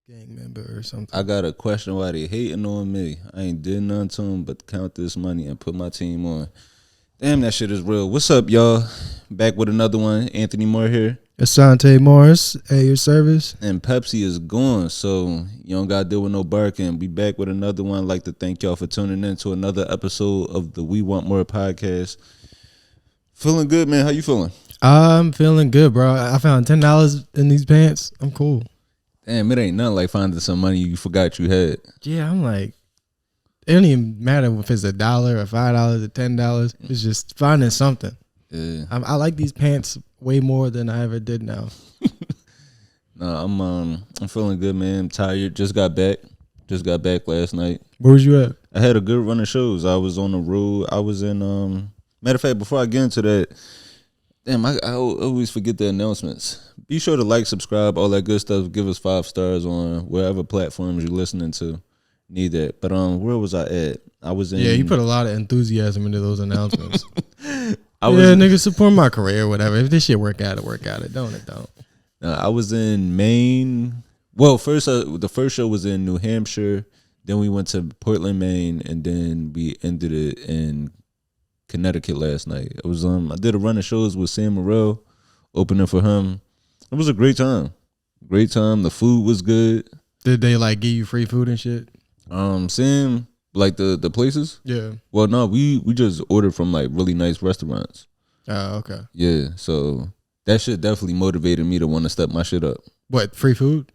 gang member or something. I got a question why they hating on me. I ain't did nothing to them but count this money and put my team on. Damn, that shit is real. What's up, y'all? Back with another one. Anthony Moore here. Asante Morris, at your service. And Pepsi is gone, so you don't got to deal with no barking. We back with another one. I'd like to thank y'all for tuning in to another episode of the We Want More podcast. Feeling good, man. How you feeling? I'm feeling good, bro. I found $10 in these pants. I'm cool. Damn, it ain't nothing like finding some money you forgot you had. Yeah, I'm like, it don't even matter if it's $1 or $5 or $10. It's just finding something. Yeah. I like these pants way more than I ever did now. No, I'm feeling good, man. I'm tired. Just got back last night. Where was you at? I had a good run of shows. I was on the road. I was in matter of fact, before I get into that, damn, I always forget the announcements. Be sure to like, subscribe, all that good stuff. Give us 5 stars on wherever platforms you're listening to. Need that. But where was I at? I was in. Yeah, you put a lot of enthusiasm into those announcements. Nigga, support my career or whatever. If this shit work out, it work out. It don't. I was in Maine. Well, first the first show was in New Hampshire. Then we went to Portland, Maine, and then we ended it in Connecticut last night. It was I did a run of shows with Sam Morrell, opening for him. It was a great time. Great time. The food was good. Did they like give you free food and shit? Sam, like the places? Yeah. Well, no, we just ordered from like really nice restaurants. Oh, okay. Yeah, so that shit definitely motivated me to want to step my shit up. What, free food?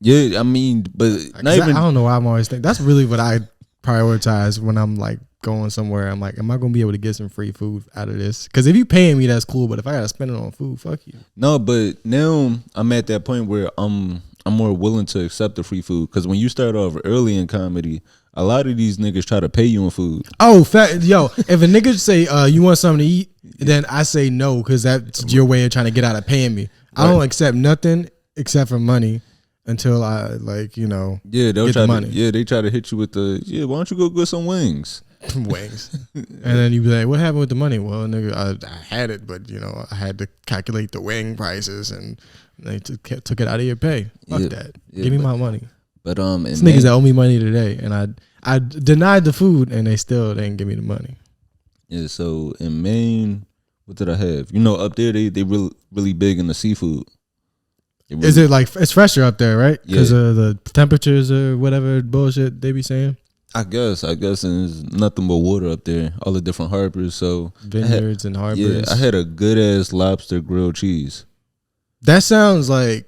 Yeah, I mean, but not even. I don't know why I'm always thinking. That's really what I prioritize when I'm like going somewhere. I'm like, am I gonna be able to get some free food out of this? Because if you paying me, that's cool. But if I gotta spend it on food, fuck you. No, but now I'm at that point where I'm more willing to accept the free food. Because when you start off early in comedy, a lot of these niggas try to pay you in food. Oh, yo, if a nigga say you want something to eat, then I say no because that's your way of trying to get out of paying me. Right. I don't accept nothing except for money until I Yeah, they'll get try the money. They try to hit you with why don't you go get some wings? Wings. And then you be like, what happened with the money? Well, nigga, I had it, but I had to calculate the wing prices and they took it out of your pay. Fuck that. Give me my money. But it's niggas that owe me money today, and I denied the food, and they still didn't give me the money. Yeah. So in Maine, what did I have? Up there they really big in the seafood. Is it like it's fresher up there, right? Because of the temperatures or whatever bullshit they be saying. I guess, and there's nothing but water up there. All the different harbors, so vineyards and harbors. Yeah, I had a good ass lobster grilled cheese. That sounds like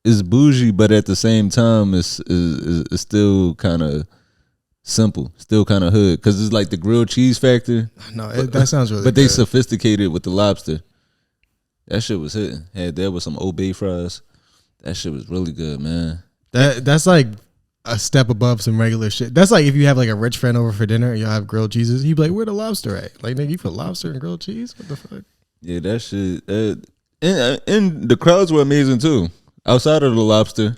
it's bougie, but at the same time, it's still kind of simple, still kind of hood, because it's like the grilled cheese factor. No, that sounds really. But good. They sophisticated with the lobster. That shit was hitting. Had that with some Old Bay fries. That shit was really good, man. That's like a step above some regular shit. That's like if you have like a rich friend over for dinner and y'all have grilled cheeses, he'd be like, where the lobster at? Like, nigga, you put lobster in grilled cheese? What the fuck? Yeah, that shit. And the crowds were amazing too. Outside of the lobster.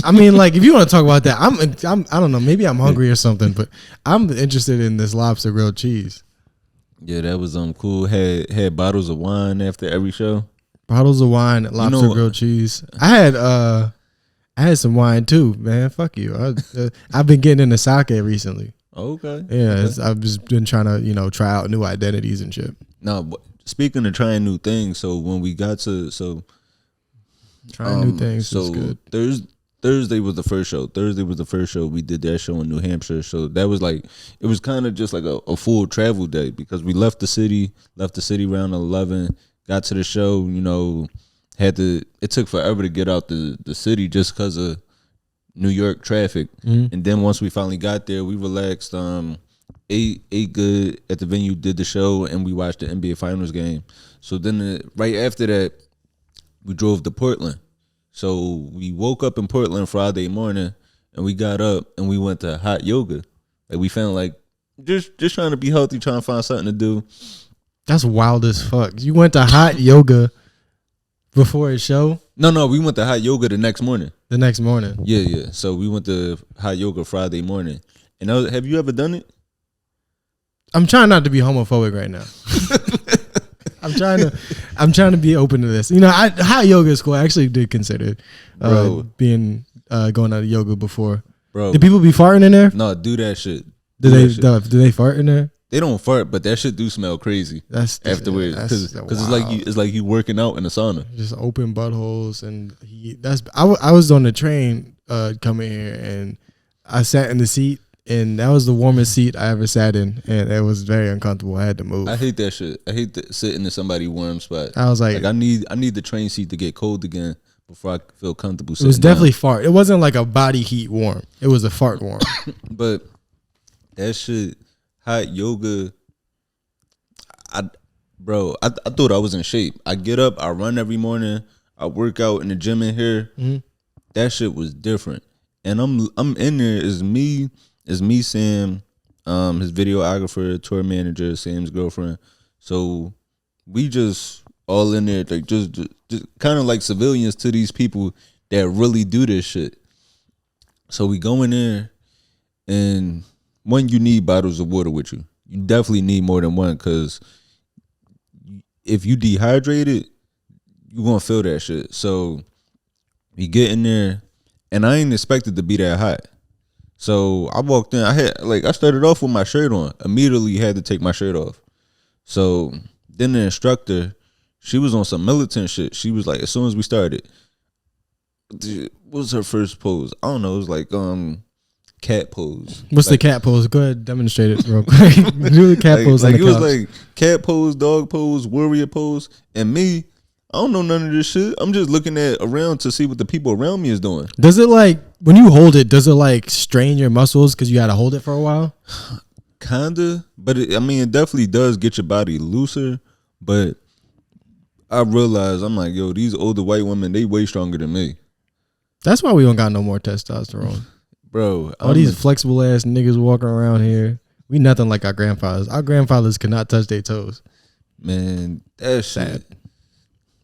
I mean, like, if you want to talk about that, I don't know, maybe I'm hungry or something, but I'm interested in this lobster grilled cheese. Yeah, that was cool. Had bottles of wine after every show. Bottles of wine, lobster grilled cheese. I had some wine too, man. Fuck you. I've been getting into sake recently. Okay. Yeah, okay. I've just been trying to try out new identities and shit. No, but speaking of trying new things, so when we got to trying new things is good. Thursday was the first show. We did that show in New Hampshire. So that was like, it was kind of just like a full travel day because we left the city around 11, got to the show, it took forever to get out the city just because of New York traffic. Mm-hmm. And then once we finally got there, we relaxed, ate good at the venue, did the show, and we watched the NBA Finals game. So then right after that, we drove to Portland. So we woke up in Portland Friday morning, and we got up and we went to hot yoga. Like we found like just trying to be healthy, trying to find something to do. That's wild as fuck. You went to hot yoga before a show? No, we went to hot yoga the next morning. The next morning? Yeah. So we went to hot yoga Friday morning. And have you ever done it? I'm trying not to be homophobic right now. I'm trying to be open to this. You know, hot yoga is cool. I actually did consider going out of yoga before. Bro, did people be farting in there? No, do that shit. Do they fart in there? They don't fart, but that shit do smell crazy. That's afterwards because it's like you working out in the sauna. Just open buttholes and I was on the train coming here and I sat in the seat and that was the warmest seat I ever sat in and it was very uncomfortable. I had to move. I hate that shit. I hate sitting in somebody's warm spot. I was like I need the train seat to get cold again before I feel comfortable. It was definitely fart. It wasn't like a body heat warm. It was a fart warm. But that shit. Hot yoga, I thought I was in shape. I get up, I run every morning, I work out in the gym in here. Mm-hmm. That shit was different, and I'm in there. Is me, Sam, his videographer, tour manager, Sam's girlfriend. So we just all in there, like just kind of like civilians to these people that really do this shit. So we go in there and. One, you need bottles of water with you. You definitely need more than one because if you dehydrated, you're going to feel that shit. So we get in there, and I ain't expected to be that hot. So I walked in. I started off with my shirt on. Immediately had to take my shirt off. So then the instructor, she was on some militant shit. She was like, as soon as we started, what was her first pose? I don't know. It was like, cat pose. What's the cat pose? Go ahead, demonstrate it real quick. Do the cat pose on the couch. It was like cat pose, dog pose, warrior pose, and me. I don't know none of this shit. I'm just looking around to see what the people around me is doing. Does it when you hold it? Does it strain your muscles because you got to hold it for a while? Kinda, but it definitely does get your body looser. But I realized I'm like, yo, these older white women, they way stronger than me. That's why we don't got no more testosterone. Bro, all these flexible ass niggas walking around here. We nothing like our grandfathers. Our grandfathers could not touch their toes. Man, that's sad.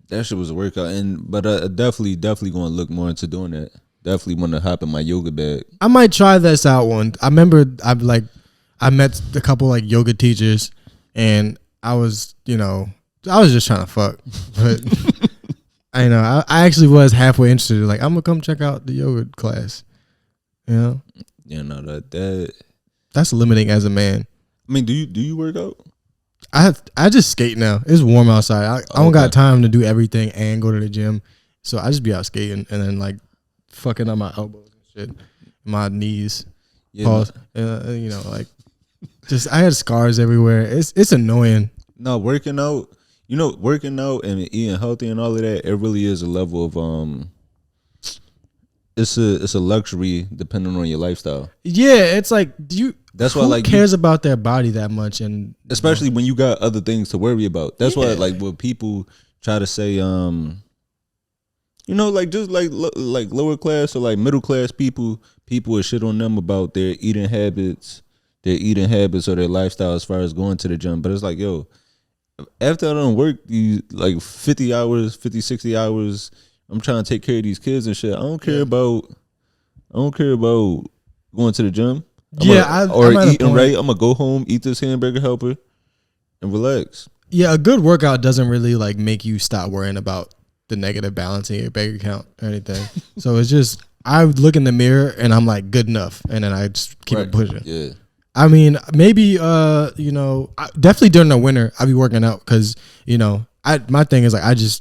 That shit was a workout, but I definitely going to look more into doing that. Definitely want to hop in my yoga bag. I might try this out one. I remember I met a couple yoga teachers, and I was just trying to fuck, but I actually was halfway interested. I'm gonna come check out the yoga class. Yeah. Yeah, no, that's limiting as a man. I mean, do you work out? I just skate now. It's warm outside. I don't got time to do everything and go to the gym. So I just be out skating and then fucking on my elbows and shit. My knees. Yeah. Pause. Just I had scars everywhere. It's annoying. No, working out and eating healthy and all of that, it really is a level of it's a luxury depending on your lifestyle. Yeah, it's that's why who cares about their body that much, and especially when you got other things to worry about. That's why when people try to say lower class or middle class people will shit on them about their eating habits or their lifestyle as far as going to the gym. But it's yo, after I don't work you 50 hours, 50, 60 hours, I'm trying to take care of these kids and shit. I don't care about going to the gym. Or eating right. I'm gonna go home, eat this hamburger helper, and relax. Yeah, a good workout doesn't really make you stop worrying about the negative balance in your bank account or anything. So it's just I look in the mirror and I'm good enough, and then I just keep it pushing. Yeah. I mean, maybe definitely during the winter I'll be working out because my thing is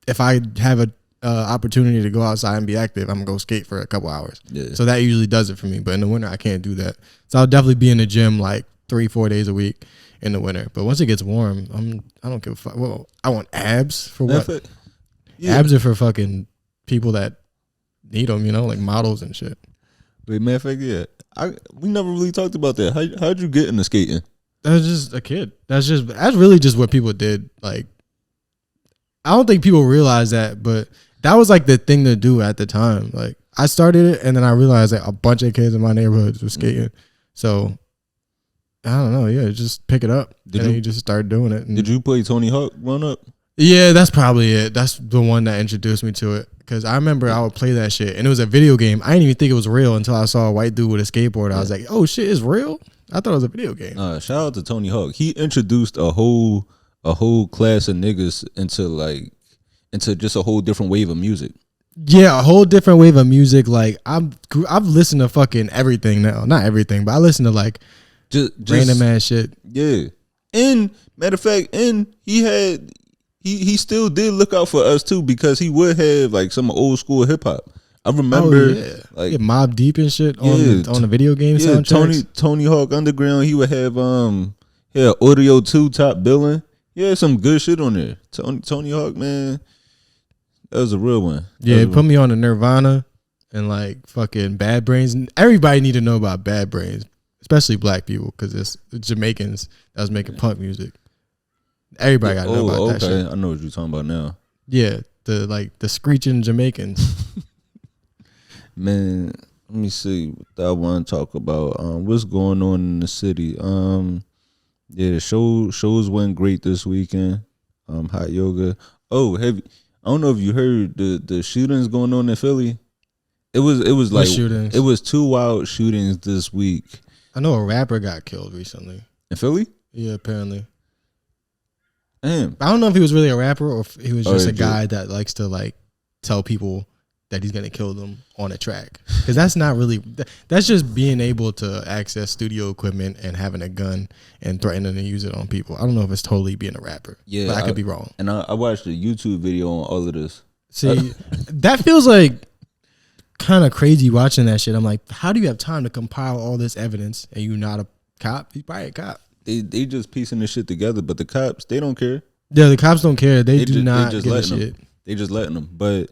if I have a opportunity to go outside and be active, I'm gonna go skate for a couple hours. Yeah. So that usually does it for me. But in the winter, I can't do that. So I'll definitely be in the gym 3-4 days a week in the winter. But once it gets warm, I don't give a fuck. Well, I want abs for what? Yeah. Abs are for fucking people that need them, models and shit. Wait, matter of fact, yeah. We never really talked about that. How'd you get into skating? I was just a kid. That's really just what people did. I don't think people realize that, but that was the thing to do at the time. I started it, and then I realized a bunch of kids in my neighborhoods were skating. So I don't know. Yeah, just pick it up, then you just start doing it. Did you play Tony Hawk growing up? Yeah, that's probably it. That's the one that introduced me to it. Because I remember I would play that shit, and it was a video game. I didn't even think it was real until I saw a white dude with a skateboard. Yeah. I was like, oh shit, it's real? I thought it was a video game. Shout out to Tony Hawk. He introduced a whole a whole class of niggas into just a whole different wave of music. Yeah, a whole different wave of music. Like I've listened to fucking everything now. Not everything, but I listen to like just random ass shit. Yeah. And matter of fact, and he still did look out for us too, because he would have like some old school hip hop. I remember like Mobb Deep and shit on the video game soundtracks. Tony Hawk Underground. He would have Audio 2 Top Billing. Yeah, some good shit on there. Tony Hawk, man. That was a real one. Yeah, put me on the Nirvana and like fucking Bad Brains. Everybody need to know about Bad Brains, especially black people, because it's Jamaicans that was making punk music. Everybody got to know about that shit. I know what you're talking about now. Yeah, the screeching Jamaicans. Man, let me see what I want to talk about. What's going on in the city? Yeah, shows went great this weekend. Hot yoga. Oh, I don't know if you heard the shootings going on in Philly. It was like shootings? It was 2 wild shootings this week. I know a rapper got killed recently in Philly. Yeah, apparently. Damn. I don't know if he was really a rapper or if he was just a guy that likes to like tell people that he's gonna kill them on a track, because that's not really, that's just being able to access studio equipment and having a gun and threatening to use it on people. I don't know if it's totally being a rapper. Yeah, but I could be wrong. And I watched a YouTube video on all of this. See, that feels like kind of crazy watching that shit. I'm like, how do you have time to compile all this evidence and you're not a cop? He's probably a cop. They just piecing this shit together, but the cops, they don't care. Yeah, the cops don't care. They do not give a shit. They just letting them. But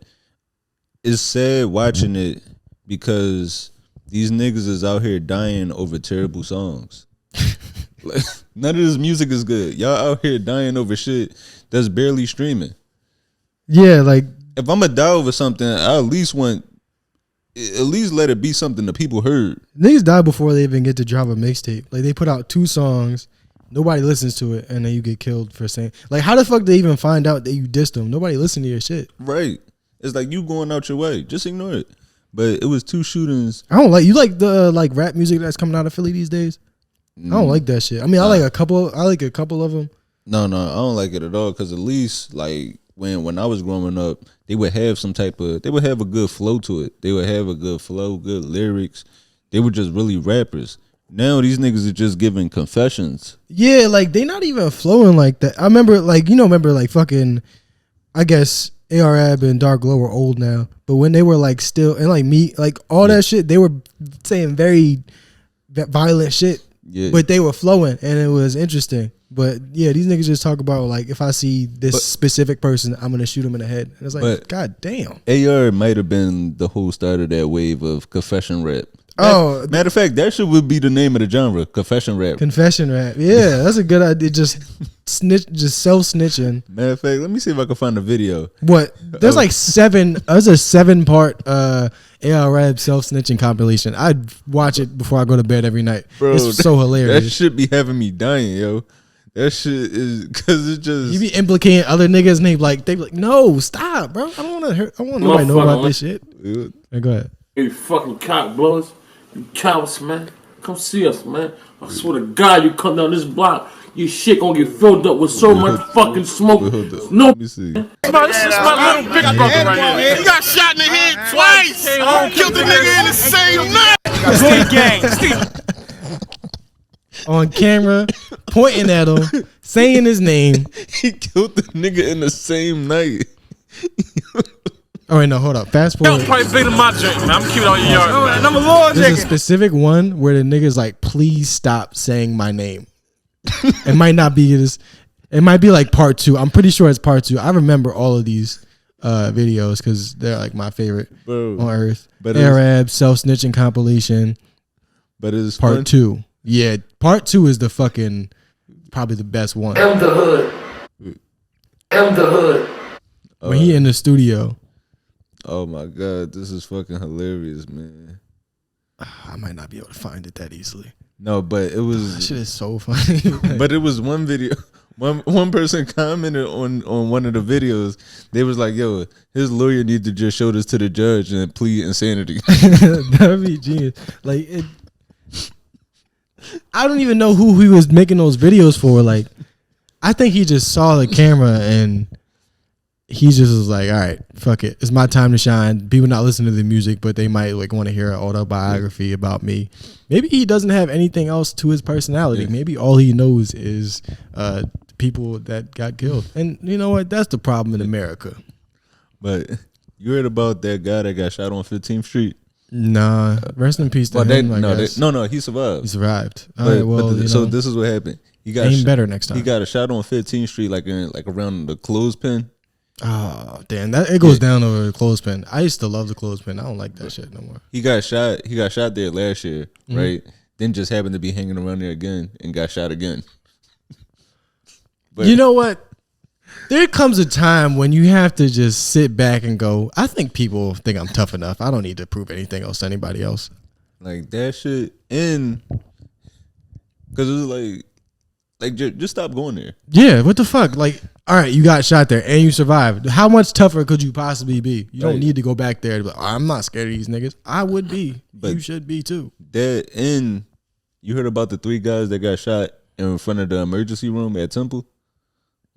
it's sad watching it because these niggas is out here dying over terrible songs. Like, none of this music is good. Y'all out here dying over shit that's barely streaming. Yeah, like if I'm gonna die over something, I at least let it be something that people heard. Niggas die before they even get to drop a mixtape. Like they put out 2 songs, nobody listens to it, and then you get killed for saying, like, how the fuck they even find out that you dissed them? Nobody listen to your shit. Right. It's like you going out your way. Just ignore it. But it was 2 shootings. I don't like, you like the like rap music that's coming out of Philly these days? I don't like that shit. I mean, I like a couple of them. No, I don't like it at all, because at least like when I was growing up, they would have a good flow to it. They would have a good flow, good lyrics. They were just really rappers. Now these niggas are just giving confessions. Yeah, like they not even flowing like that. I remember like fucking, I guess Arab and Dark Glow are old now, but when they were like still, and like me, like all that shit, they were saying very violent shit, but they were flowing and it was interesting. But yeah, these niggas just talk about like, if I see this specific person, I'm gonna shoot him in the head. And it's like, god damn. AR might have been the whole start of that wave of confession rap. Oh, matter of fact, that shit would be the name of the genre, confession rap. Confession rap. Yeah, that's a good idea. Just self snitching. Matter of fact, let me see if I can find a video. What? There's like 7. There's a 7-part AR self snitching compilation. I'd watch it before I go to bed every night. Bro, it's so hilarious. That shit be having me dying, yo. That shit is, because it just, you be implicating other niggas and they be like, no, stop, bro. I don't want to hurt. I want nobody to know about this shit. Hey, go ahead. You fucking cock blowers, you cowards, man. Come see us, man. I swear to God, you come down this block, your shit gonna get filled up with so much fucking smoke. No, let me see. This is my little big brother right here. He got shot in the head twice. Killed the nigga in the same night. Gang. On camera, pointing at him, saying his name. He killed the nigga in the same night. All right, no, hold up. Fast forward. Don't probably beat in my drink, man. I'm keeping it on your yard, man. I'm a Lord. There's a specific one where the nigga's like, please stop saying my name. It might not be this. It might be like part 2. I'm pretty sure it's part 2. I remember all of these videos because they're like my favorite on earth. But Arab self-snitching compilation. But it's part 2. Yeah, part 2 is the fucking probably the best one. I'm the hood. When he in the studio. Oh my God, this is fucking hilarious, man. I might not be able to find it that easily. No, but it was, that shit is so funny. But it was one video. One person commented on one of the videos. They was like, yo, his lawyer need to just show this to the judge and plead insanity. That'd be genius. Like I don't even know who he was making those videos for. Like I think he just saw the camera and he just was like, all right, fuck it. It's my time to shine. People not listening to the music, but they might like want to hear an autobiography about me. Maybe he doesn't have anything else to his personality. Maybe all he knows is people that got killed. And you know what? That's the problem in America. But you heard about that guy that got shot on 15th Street? Nah. Rest in peace to him. No, he survived. He survived. All But, right, well, so this is what happened. He got aim better next time. He got a shot on 15th Street, like around the clothespin. Oh damn! It goes down over the clothespin. I used to love the clothespin. I don't like that shit no more. He got shot. He got shot there last year, right? Then just happened to be hanging around there again and got shot again. But you know what? There comes a time when you have to just sit back and go, I think people think I'm tough enough. I don't need to prove anything else to anybody else. Like that shit, and because it was like just stop going there. Yeah, what the fuck? Like, all right, you got shot there and you survived. How much tougher could you possibly be? You don't need to go back there. But I'm not scared of these niggas. I would be. But you should be too. That and you heard about the 3 guys that got shot in front of the emergency room at Temple?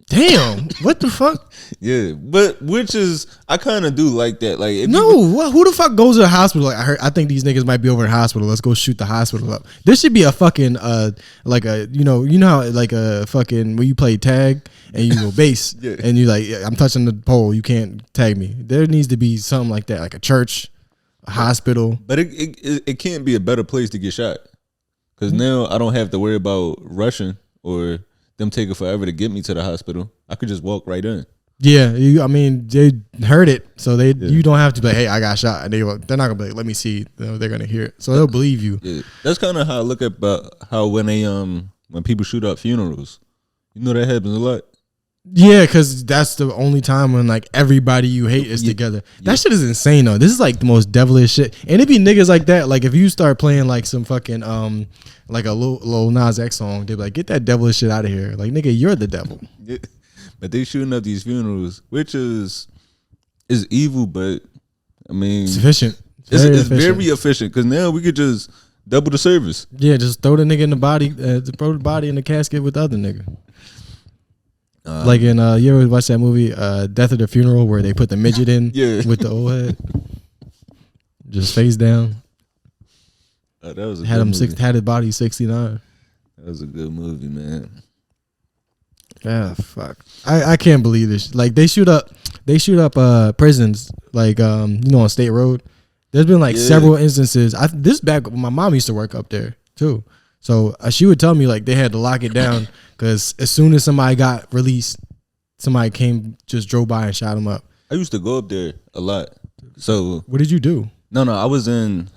Damn, what the fuck? Yeah, but which is I kind of do like that. Like, who the fuck goes to the hospital? Like, I think these niggas might be over in the hospital. Let's go shoot the hospital up. There should be a fucking like a you know how like a fucking where you play tag and you go base and you like I'm touching the pole, you can't tag me. There needs to be something like that, like a church, a hospital. But it can't be a better place to get shot because now I don't have to worry about rushing or them taking forever to get me to the hospital. I could just walk right in. Yeah, they heard it, so you don't have to be like, hey, I got shot. And they're not gonna be like, let me see. They're gonna hear it, so they'll believe you. Yeah. That's kind of how I look at how when people shoot up funerals, you know that happens a lot. Yeah, because that's the only time when like everybody you hate is together. That shit is insane though. This is like the most devilish shit, and it be niggas like that. Like if you start playing like some fucking like a Lil Nas X song, they be like, get that devilish shit out of here. Like nigga, you're the devil. Yeah. But they shooting up these funerals, which is evil, but I mean it's efficient. It's very efficient because now we could just double the service. Yeah, just throw the nigga in the body, throw the body in the casket with the other nigga. Like in you ever watch that movie Death at the Funeral where they put the midget in with the old head, just face down. That was a had good him movie. Had his body 69. That was a good movie, man. Yeah, fuck. I can't believe this. Like they shoot up prisons like on State Road. There's been like several instances. This back when my mom used to work up there too. So she would tell me like they had to lock it down because as soon as somebody got released, somebody just drove by and shot him up. I used to go up there a lot. So what did you do? No, I was in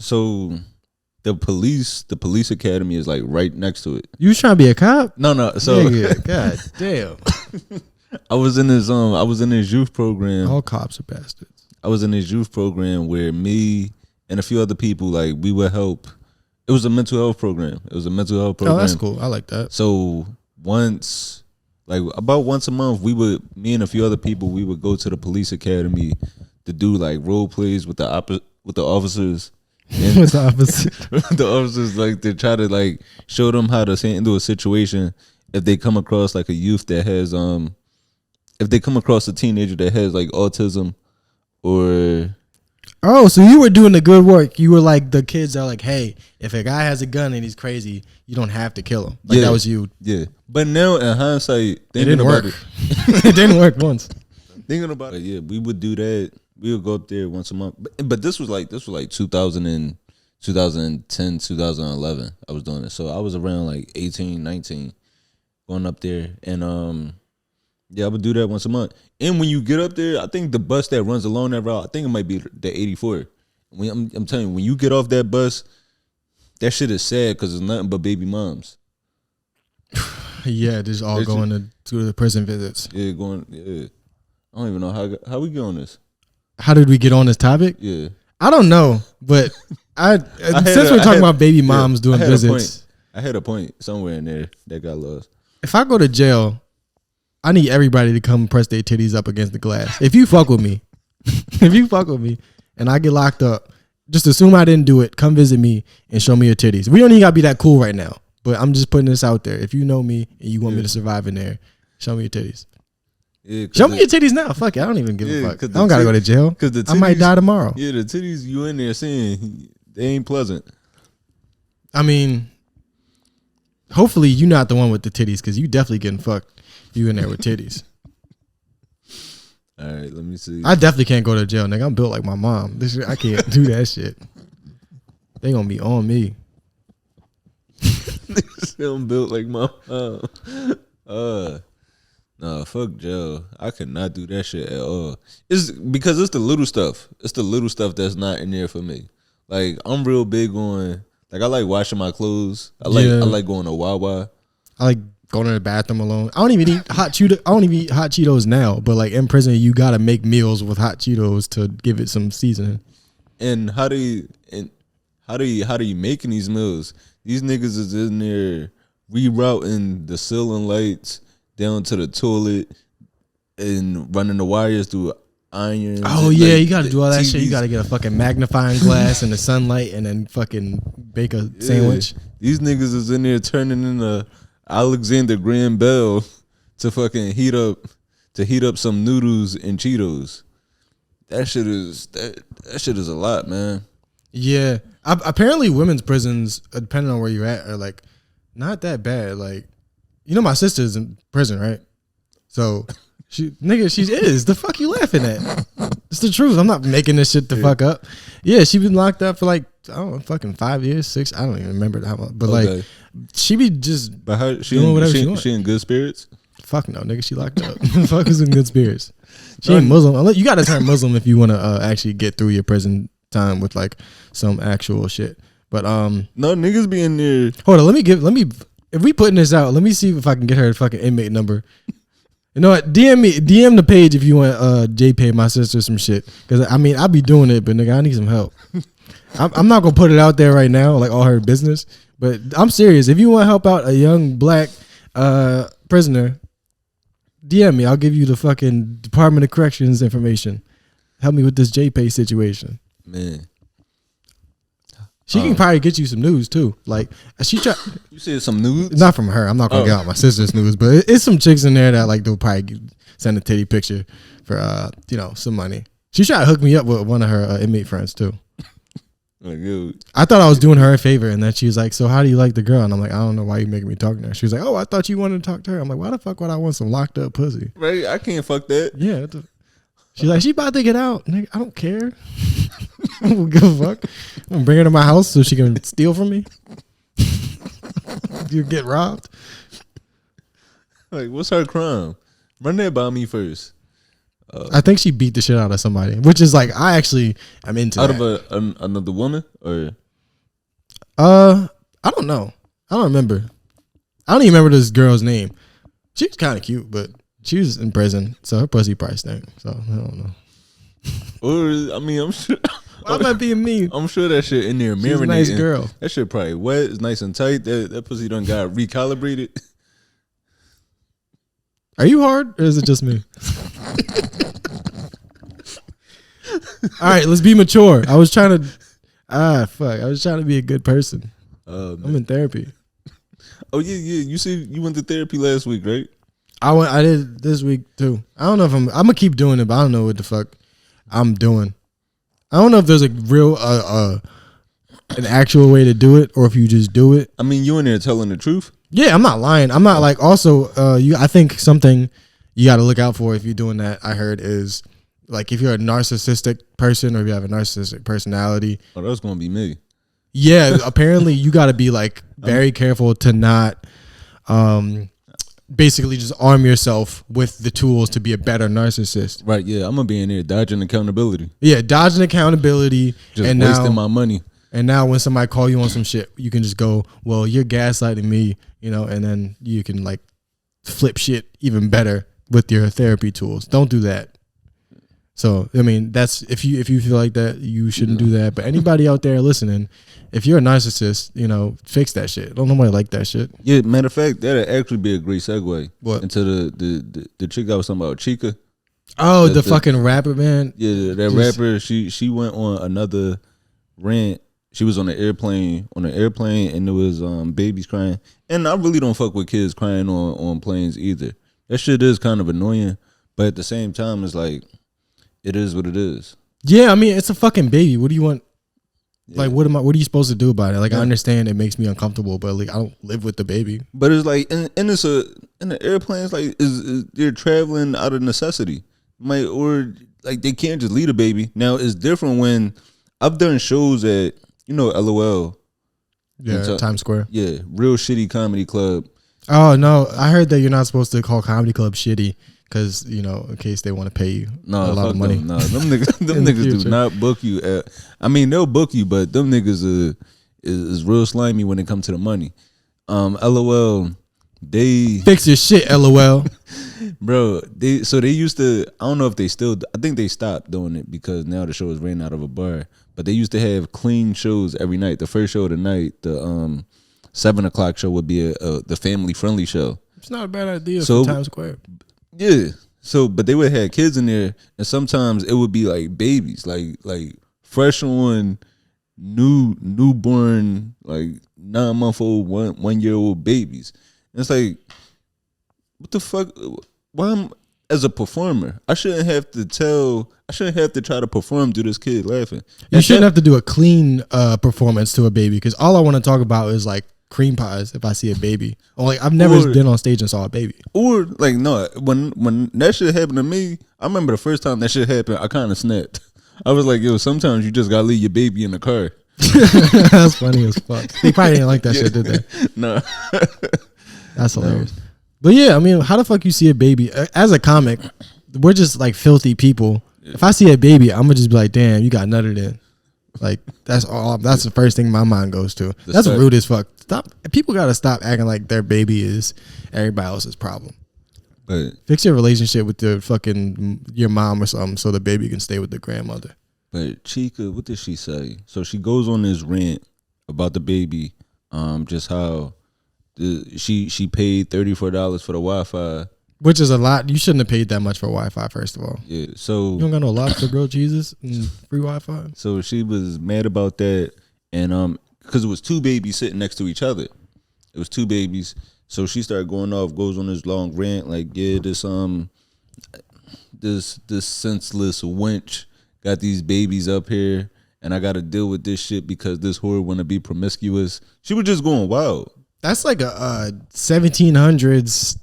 the police academy is like right next to it. You was trying to be a cop? No. So nigga, god damn. I was in this youth program. All cops are bastards. I was in this youth program where me and a few other people like we would help. It was a mental health program. Oh, that's cool. I like that. So about once a month, me and a few other people, we would go to the police academy to do like role plays with the officers. And what's the opposite? The officers like to try to like show them how to handle a situation if they come across like a youth that has if they come across a teenager that has like autism or. Oh, so you were doing the good work. You were like the kids that are like, hey, if a guy has a gun and he's crazy, you don't have to kill him. Like that was you. Yeah. But now in hindsight, it didn't work. It didn't work once. Thinking about it, yeah, we would do that. We would go up there once a month. But this was like 2010, 2011. I was doing it. So I was around like 18, 19 going up there. And I would do that once a month. And when you get up there, I think the bus that runs along that route, I think it might be the 84. I'm telling you, when you get off that bus, that shit is sad because it's nothing but baby moms. Yeah, just all going to the prison visits. Yeah, yeah. I don't even know how we get on this. How did we get on this topic? Yeah. I don't know, but since we're talking about baby moms doing visits. I had a point somewhere in there that got lost. If I go to jail, I need everybody to come press their titties up against the glass. If you fuck with me, and I get locked up, just assume I didn't do it. Come visit me and show me your titties. We don't even gotta be that cool right now, but I'm just putting this out there. If you know me and you want me to survive in there, Show me your titties. Yeah, Show me your titties now. Fuck it. I don't even give a fuck. I don't gotta go to jail. Because I might die tomorrow. Yeah, the titties you in there seeing, they ain't pleasant. I mean, hopefully you're not the one with the titties because you definitely getting fucked. You in there with titties. All right, let me see. I definitely can't go to jail, nigga. I'm built like my mom. I can't do that shit. They gonna be on me. I'm built like my mom. Nah, fuck jail. I could not do that shit at all. It's because it's the little stuff. It's the little stuff that's not in there for me. Like I'm real big on. Like I like washing my clothes. I like going to Wawa. I like going to the bathroom alone. I don't even eat hot Cheetos now. But like in prison, you gotta make meals with hot Cheetos to give it some seasoning. And how do you making these meals? These niggas is in there rerouting the ceiling lights down to the toilet and running the wires through iron. Oh yeah, you gotta do all that shit. You gotta get a fucking magnifying glass in the sunlight and then fucking bake a sandwich. These niggas is in there turning into Alexander Graham Bell to fucking heat up some noodles and Cheetos. That shit is a lot, man. Yeah, apparently women's prisons, depending on where you're at, are like not that bad. Like, you know, my sister's in prison, right? So, she is. The fuck you laughing at? It's the truth. I'm not making this shit the fuck up. Yeah, she been locked up for like, I don't know, fucking 5 years, 6. I don't even remember how much. But like, she be just doing whatever she wants. She in good spirits? Fuck no, nigga. She locked up. Fuck is in good spirits. She ain't Muslim. You gotta turn Muslim if you want to actually get through your prison time with like some actual shit. But no, niggas be in there. Hold on, let me. If we putting this out, let me see if I can get her fucking inmate number. You know what? DM the page if you want J pay my sister some shit. Because I mean, I be doing it, but nigga, I need some help. I'm not gonna put it out there right now, like all her business. But I'm serious. If you want to help out a young black prisoner, DM me. I'll give you the fucking Department of Corrections information. Help me with this J pay situation, man. She can probably get you some news too. Like she try. You said some news? Not from her. I'm not gonna get out my sister's news, but it's some chicks in there that like they'll probably send a titty picture for some money. She tried to hook me up with one of her inmate friends too. Like, dude. I thought I was doing her a favor, and then she was like, "So how do you like the girl?" And I'm like, "I don't know why you making me talk to her." She was like, "Oh, I thought you wanted to talk to her." I'm like, "Why the fuck would I want some locked up pussy?" Right? I can't fuck that. Yeah. She's like, she about to get out. Nigga, I don't care. I don't give a fuck. I'm gonna bring her to my house so she can steal from me. You get robbed. Like, what's her crime? Run that by me first. I think she beat the shit out of somebody, which is like I actually am into out that. of another woman or I don't know. I don't remember. I don't even remember this girl's name. She was kind of cute, but she was in prison, so her pussy probably stank. So I don't know. Or I mean, I'm sure. Why am I being mean? I'm sure that shit in there marinating. She's a nice girl. That shit probably wet. It's nice and tight. That pussy done got recalibrated. Are you hard or is it just me? All right, let's be mature. I was trying to. I was trying to be a good person. I'm in therapy. Oh yeah. You went to therapy last week, right? I did this week too. I don't know if I'm gonna keep doing it, but I don't know what the fuck I'm doing. I don't know if there's a real an actual way to do it or if you just do it. I mean, you in there telling the truth? Yeah, I'm not lying. I'm not like also I think something you got to look out for if you're doing that, I heard, is like if you're a narcissistic person or if you have a narcissistic personality. Oh, that's gonna be me. Yeah, apparently you got to be like very careful to not basically just arm yourself with the tools to be a better narcissist. Right, yeah. I'm gonna be in there dodging accountability. Yeah, dodging accountability. Just and wasting my money. And now when somebody call you on some shit, you can just go, well, you're gaslighting me, and then you can like flip shit even better with your therapy tools. Don't do that. So, I mean, that's if you feel like that, you shouldn't do that. But anybody out there listening, if you're a narcissist, fix that shit. Don't nobody like that shit. Yeah, matter of fact, that'd actually be a great segue. What? Into the chick I was talking about, Chika. Oh, the fucking rapper, man. Yeah, that rapper. She went on another rant. She was on the airplane, and there was babies crying. And I really don't fuck with kids crying on planes either. That shit is kind of annoying, but at the same time, it's like it is what it is. Yeah, I mean, it's a fucking baby. What do you want? Yeah. Like, what are you supposed to do about it? Like, I understand it makes me uncomfortable, but like, I don't live with the baby. But it's like, and it's in the airplanes, like, is they're traveling out of necessity, or like they can't just leave a baby. Now it's different when I've done shows at LOL, Times Square, real shitty comedy club. Oh no, I heard that you're not supposed to call comedy club shitty. Because, in case they want to pay you a lot of money. No, them niggas do not book you. I mean, they'll book you, but them niggas is real slimy when it comes to the money. LOL, they... Fix your shit, LOL. Bro, they used to... I don't know if they still... I think they stopped doing it because now the show is ran out of a bar. But they used to have clean shows every night. The first show of the night, the 7 o'clock show would be the family-friendly show. It's not a bad idea for Times Square. Yeah. So, but they would have kids in there, and sometimes it would be like babies, like fresh on newborn, like 9-month-old, 1 year old babies. And it's like, what the fuck? Why as a performer, I shouldn't have to try to perform to this kid laughing. You shouldn't have to do a clean performance to a baby, because all I want to talk about is like cream pies if I see a baby. Or like I've never been on stage and saw a baby. Or like no, when that shit happened to me, I remember the first time that shit happened, I kind of snapped. I was like, yo, sometimes you just gotta leave your baby in the car. That's funny as fuck. They probably didn't like that shit, did they? No. That's hilarious. No. But yeah, I mean, how the fuck you see a baby? As a comic, we're just like filthy people. Yeah. If I see a baby, I'm gonna just be like, damn, you got nutted in. Like that's all. That's the first thing my mind goes to. That's rude as fuck. Stop. People gotta stop acting like their baby is everybody else's problem. But fix your relationship with your mom or something, so the baby can stay with the grandmother. But Chika, what did she say? So she goes on this rant about the baby, just how she paid $34 for the Wi-Fi. Which is a lot. You shouldn't have paid that much for Wi-Fi, first of all. Yeah, so... You don't got no lobster grilled cheeses and free Wi-Fi? So she was mad about that, and because it was two babies sitting next to each other. It was two babies. So she started going off, goes on this long rant, like, yeah, this senseless wench got these babies up here, and I got to deal with this shit because this whore want to be promiscuous. She was just going wild. That's like a 1700s...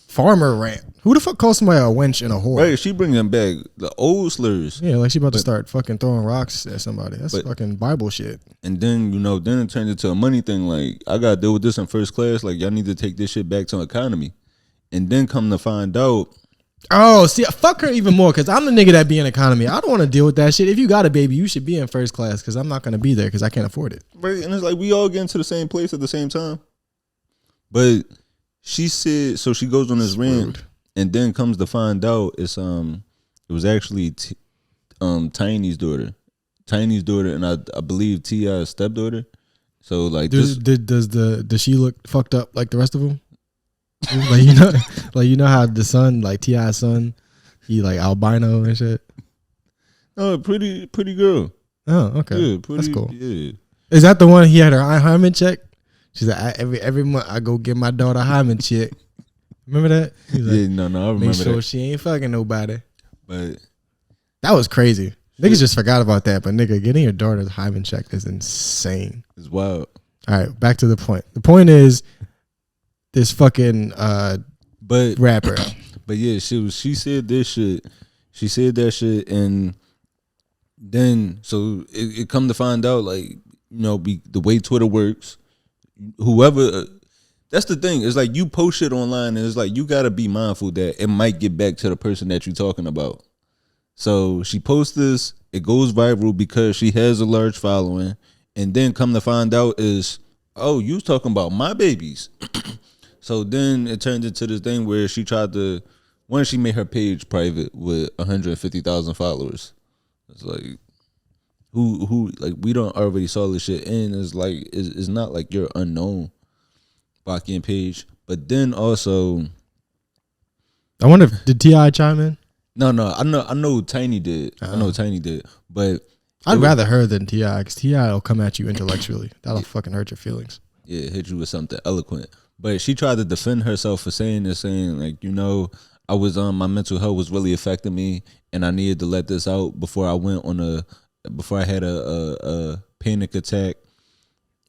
farmer rant. Who the fuck calls somebody a wench and a whore? Right, she bringing back the old slurs. Yeah, like she about to start fucking throwing rocks at somebody. That's fucking Bible shit. And then, then it turned into a money thing. Like, I got to deal with this in first class. Like, y'all need to take this shit back to economy. And then come to find out. Oh, see, fuck her even more, because I'm the nigga that be in economy. I don't want to deal with that shit. If you got a baby, you should be in first class, because I'm not going to be there because I can't afford it. Right, and it's like we all get into the same place at the same time. But... she said, so she goes on this rant, and then comes to find out it was actually Tiny's daughter, and I believe T.I.'s stepdaughter. So like, does she look fucked up like the rest of them? like you know how the son, like T.I.'s son, he like albino and shit. Oh, pretty girl. Oh, okay, yeah, that's cool. Yeah, is that the one he had her hymen check? She's like, every month I go get my daughter hymen check. Remember that? He's like, yeah, no, I remember make sure that. she ain't fucking nobody. But that was crazy. Niggas just forgot about that. But nigga, getting your daughter's hymen check is insane. It's wild. All right, back to the point. The point is this fucking rapper. But yeah, she said this shit. She said that shit, and then so it come to find out, like, the way Twitter works. Whoever, that's the thing. It's like you post shit online, and it's like you gotta be mindful that it might get back to the person that you're talking about. So she posts this, it goes viral because she has a large following, and then come to find out is, oh, you was talking about my babies. So then it turned into this thing where she tried to, she made her page private with 150,000 followers. It's like, who like, we don't already saw this shit, and it's like it's not like you're unknown blocking page. But then also, I wonder if did T.I. chime in? No, I know Tiny did. I know Tiny did, but I'd rather her than T.I. because T.I. will come at you intellectually. That'll fucking hurt your feelings. Yeah, hit you with something eloquent. But she tried to defend herself for saying this, saying like, I was my mental health was really affecting me, and I needed to let this out before I had a panic attack.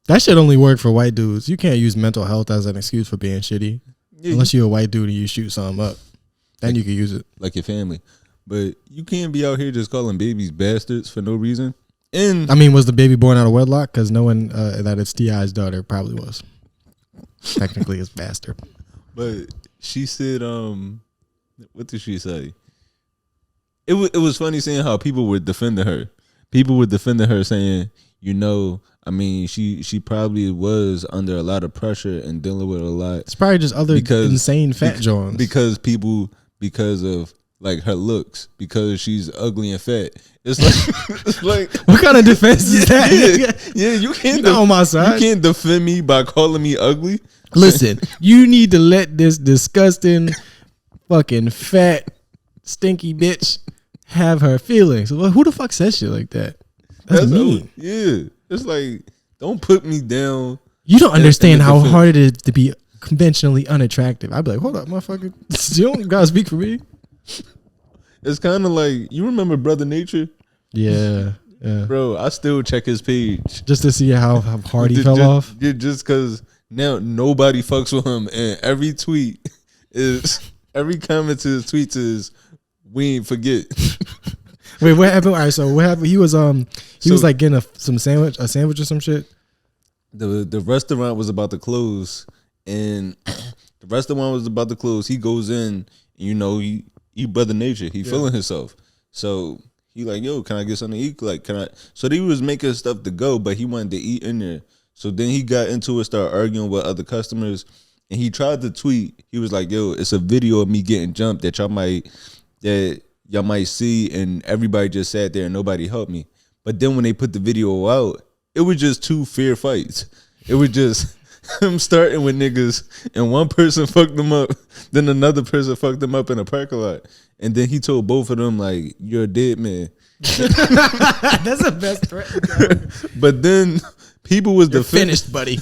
That shit only work for white dudes. You can't use mental health as an excuse for being shitty. Yeah, unless you're a white dude and you shoot something up. Then you can use it. Like your family. But you can't be out here just calling babies bastards for no reason. And I mean, was the baby born out of wedlock? Because knowing that it's T.I.'s daughter probably was. Technically, it's bastard. But she said, what did she say? It was funny seeing how people were defending her. People were defending her saying, I mean, she probably was under a lot of pressure and dealing with a lot. It's probably just other insane fat Johns. Because of like her looks, because she's ugly and fat. It's like what kind of defense is that? Yeah, you can't on my side. You can't defend me by calling me ugly. Listen, you need to let this disgusting, fucking fat, stinky bitch have her feelings. Well, who the fuck says shit like that? That's mean. Yeah, it's like, don't put me down. You don't understand how hard it is to be conventionally unattractive. I'd be like, hold up, motherfucker. You don't gotta speak for me. It's kind of like, you remember Brother Nature? Yeah. Bro, I still check his page just to see how hard he fell off. Yeah, just because now nobody fucks with him, and every comment to his tweets is, we ain't forget. Wait, what happened? All right, so what happened? He was was like getting a sandwich or some shit. The restaurant was about to close, and the restaurant was about to close. He goes in, he Brother Nature. He feeling himself. So he like, yo, can I get something to eat? Like, can I? So he was making stuff to go, but he wanted to eat in there. So then he got into it, started arguing with other customers, and he tried to tweet. He was like, yo, it's a video of me getting jumped that y'all might see, and everybody just sat there and nobody helped me. But then when they put the video out, it was just two fair fights. It was just him starting with niggas, and one person fucked them up, then another person fucked them up in a parking lot, and then he told both of them like, "You're a dead man." That's the best threat. But then people was finished, buddy.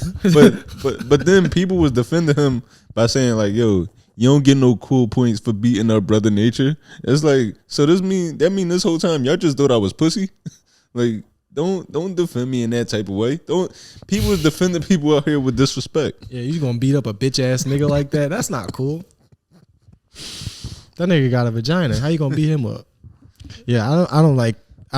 but then people was defending him by saying like, "Yo, you don't get no cool points for beating up Brother Nature." It's like, so that mean this whole time y'all just thought I was pussy? Like, don't defend me in that type of way. People is defending people out here with disrespect. Yeah, you gonna beat up a bitch ass nigga like that? That's not cool. That nigga got a vagina. How you gonna beat him up? Yeah, I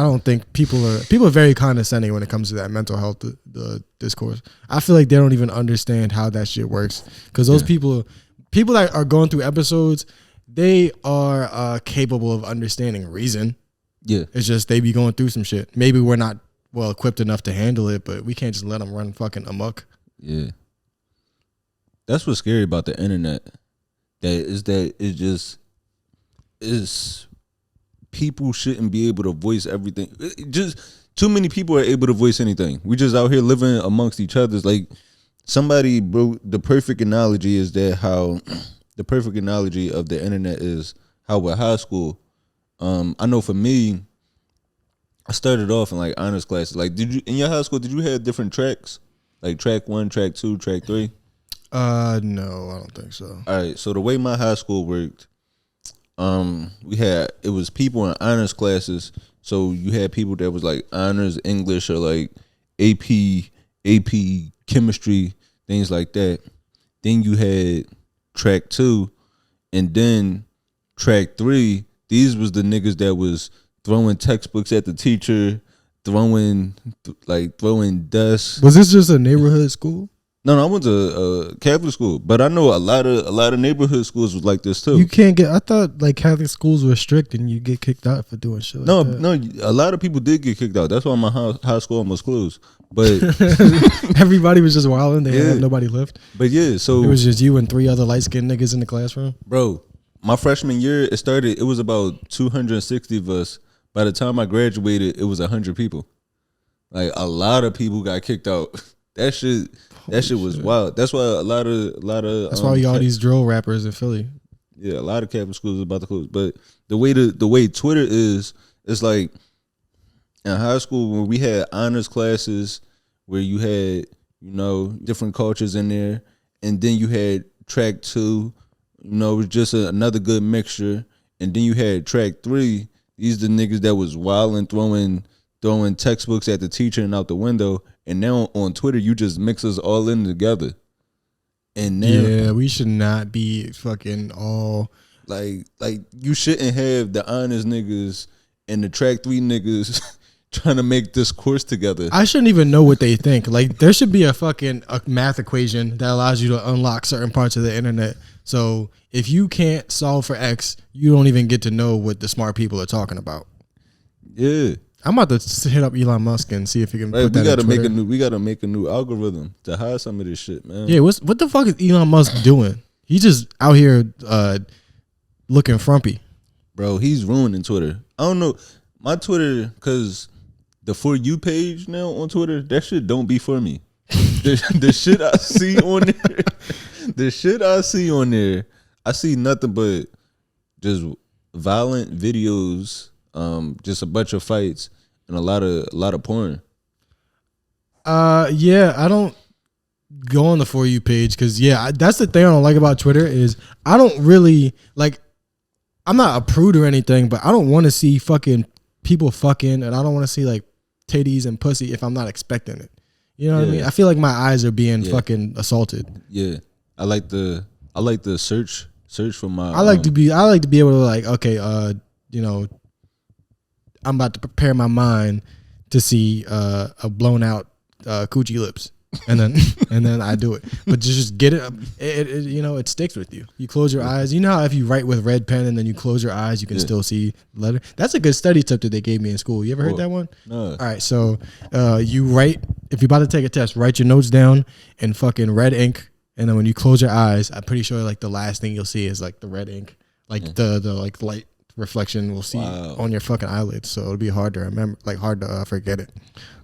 don't think people are very condescending when it comes to that mental health the discourse. I feel like they don't even understand how that shit works, because those people that are going through episodes, they are capable of understanding reason. Yeah, it's just they be going through some shit. Maybe we're not well equipped enough to handle it, but we can't just let them run fucking amok. Yeah, that's what's scary about the internet. People shouldn't be able to voice everything. Just too many people are able to voice anything. We just out here living amongst each other. Like somebody, bro. The perfect analogy is that how the perfect analogy of the internet is how with high school. I know for me, I started off in like honors classes. Like, did you in your high school? Did you have different tracks, like track 1, track 2, track 3? No, I don't think so. All right, so the way my high school worked, it was people in honors classes. So you had people that was like honors English or like AP chemistry, things like that. Then you had track 2, and then track 3. These was the niggas that was throwing textbooks at the teacher, throwing desks. Was this just a neighborhood school? No, I went to a Catholic school, but I know a lot of neighborhood schools was like this too. You can't get. I thought like Catholic schools were strict and you get kicked out for doing shit. No, a lot of people did get kicked out. That's why my high school almost closed. But everybody was just wilding. They had nobody left. But yeah, so it was just you and 3 other light skinned niggas in the classroom, bro. My freshman year, it was about 260 of us. By the time I graduated, it was 100 people. Like, a lot of people got kicked out. That shit was wild. That's why a lot of. That's why all these drill rappers in Philly. Yeah, a lot of Catholic schools are about to close. But the way Twitter is, it's like in high school when we had honors classes where you had, different cultures in there. and then you had track 2. You know, it was just another good mixture. And then you had track 3. These the niggas that was wild and throwing textbooks at the teacher and out the window. And now on Twitter, you just mix us all in together. And now, yeah, we should not be fucking all like you shouldn't have the honest niggas and the track 3 niggas trying to make this course together. I shouldn't even know what they think. Like, there should be a math equation that allows you to unlock certain parts of the internet. So if you can't solve for X, you don't even get to know what the smart people are talking about. Yeah. I'm about to hit up Elon Musk and see if he can put that we gotta on make Twitter. we gotta make a new algorithm to hide some of this shit, man. Yeah, what the fuck is Elon Musk doing? He's just out here looking frumpy. Bro, he's ruining Twitter. I don't know. My Twitter, because the For You page now on Twitter, that shit don't be for me. The shit I see on there, I see nothing but just violent videos, just a bunch of fights and a lot of porn. Yeah, I don't go on the For You page because that's the thing I don't like about Twitter is I don't really like. I'm not a prude or anything, but I don't want to see fucking people fucking, and I don't want to see like titties and pussy if I'm not expecting it. You know what I mean? I feel like my eyes are being fucking assaulted. Yeah, I like the search for my. I like to be able to like, okay, you know, I'm about to prepare my mind to see a blown out coochie lips, and then I do it. But just get it, you know, it sticks with you. You close your eyes. You know how if you write with red pen and then you close your eyes, you can still see the letter. That's a good study tip that they gave me in school. You ever heard that one? No. All right, so you write, if you're about to take a test, write your notes down in fucking red ink, and then when you close your eyes, I'm pretty sure like the last thing you'll see is like the red ink, like the like light reflection will see on your fucking eyelids, so it'll be hard to remember, like hard to forget it.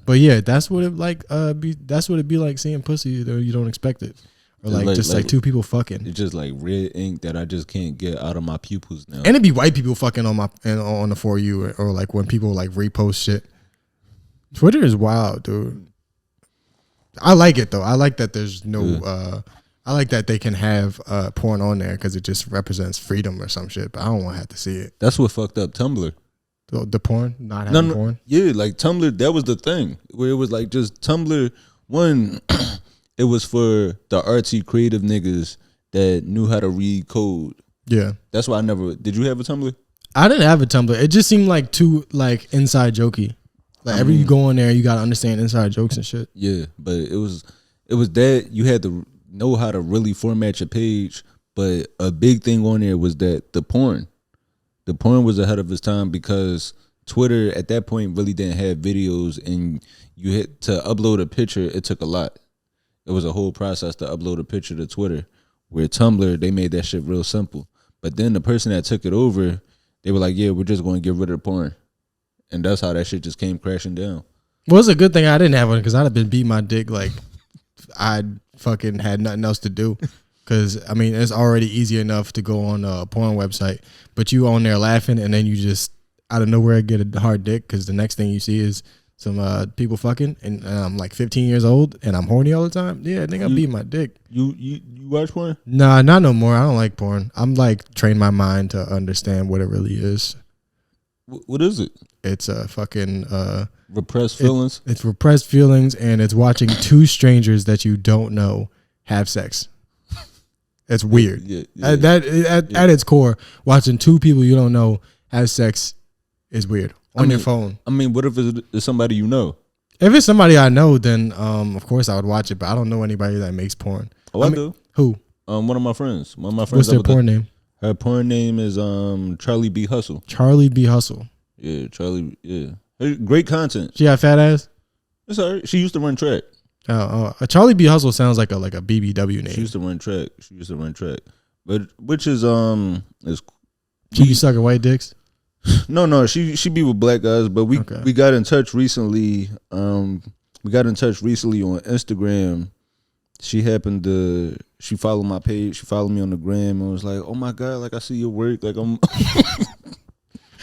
But yeah, that's what it like that's what it'd be like seeing pussy that you don't expect it, or like just like two people fucking. It's just like red ink that I just can't get out of my pupils now. And it'd be white people fucking on my on the For You, or like when people like repost shit. Twitter is wild, dude. I like it though. I like that there's no. I like that they can have porn on there because it just represents freedom or some shit. But I don't want to have to see it. That's what fucked up Tumblr. The porn, not having porn. Yeah, like Tumblr. That was the thing where it was like just Tumblr. One, it was for the artsy creative niggas that knew how to read code. Yeah, that's why I never. Did you have a Tumblr? I didn't have a Tumblr. It just seemed like too like inside jokey. Like every you go in there, you gotta understand inside jokes and shit. Yeah, but it was that you had to know how to really format your page. But a big thing on there was that the porn was ahead of its time because Twitter at that point really didn't have videos, and you had to upload a picture. It took a lot. It was a whole process to upload a picture to Twitter. Where Tumblr, they made that shit real simple. But then the person that took it over, they were like, yeah, we're just going to get rid of the porn. And that's how that shit just came crashing down. Well, it's a good thing I didn't have one because I'd have been beating my dick like I fucking had nothing else to do. Because, I mean, it's already easy enough to go on a porn website. But you on there laughing, and then you just out of nowhere get a hard dick because the next thing you see is some people fucking, and I'm like 15 years old, and I'm horny all the time. Yeah, I think I'm beating my dick. You watch porn? Nah, not no more. I don't like porn. I'm like train my mind to understand what it really is. What is it? It's a fucking repressed feelings. It's repressed feelings, and it's watching two strangers that you don't know have sex. It's weird. At its core, watching two people you don't know have sex is weird on your phone. I mean, what if it's somebody you know? If it's somebody I know, then of course I would watch it. But I don't know anybody that makes porn. Oh, I do. Who? One of my friends. One of my friends. What's their porn name? Her porn name is Charlie B. Hustle. Charlie B. Hustle. Yeah, Charlie. Yeah, great content. She got fat ass. It's alright. She used to run track. Charlie B. Hustle sounds like a BBW name. She used to run track. But which is She be sucking white dicks? No, she be with black guys. But we got in touch recently. We got in touch recently on Instagram. She followed my page. She followed me on the gram and was like, "Oh my God, like I see your work. Like I'm."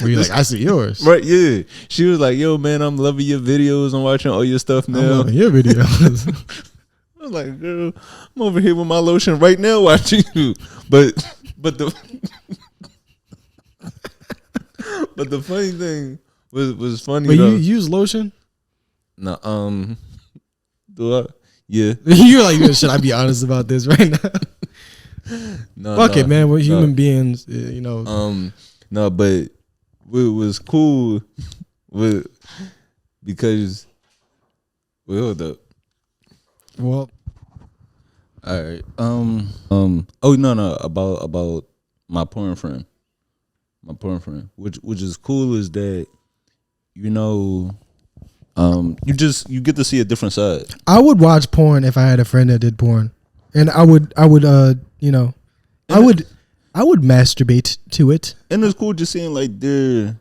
Were you like, I see yours? Right, yeah. She was like, yo, man, I'm loving your videos. I'm watching all your stuff now. I'm loving your videos. was like, girl, I'm over here with my lotion right now watching you. But the but the funny thing was funny. But though. you use lotion? No, do I? Yeah. You're like, should I be honest about this right now? No, Fuck no, it, man. We're human no. beings, you know. No, but what was cool because hold up. Well, All right. Oh no. About my porn friend. Which is cool is that you know, you get to see a different side. I would watch porn if I had a friend that did porn, and I would you know, I would masturbate to it. And it's cool just seeing like their